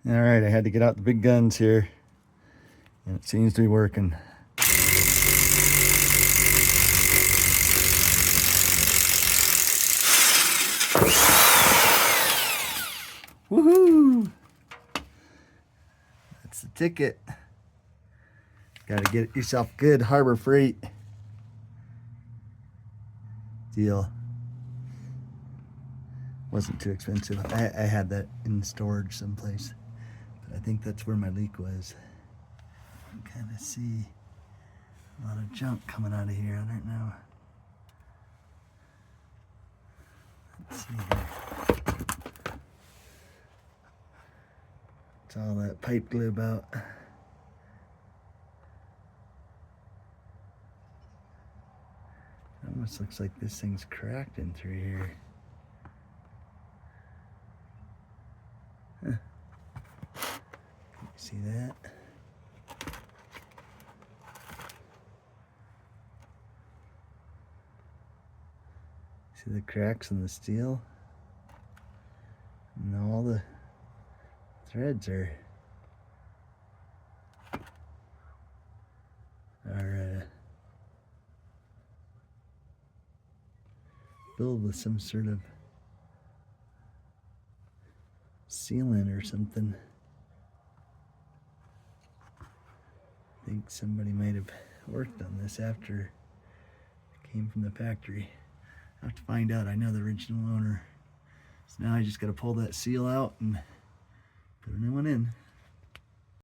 All right, I had to get out the big guns here, and it seems to be working. Woohoo! That's the ticket. Got to get yourself good Harbor Freight deal. Wasn't too expensive. I had that in storage someplace, but I think that's where my leak was. You can kind of see a lot of junk coming out of here. I don't know. Let's see here. It's all that pipe glue about. It almost looks like this thing's cracked in through here. Huh. See that? See the cracks in the steel? And all the threads are filled with some sort of sealant or something. I think somebody might have worked on this after it came from the factory. I'll have to find out. I know the original owner. So now I just got to pull that seal out and put a new one in.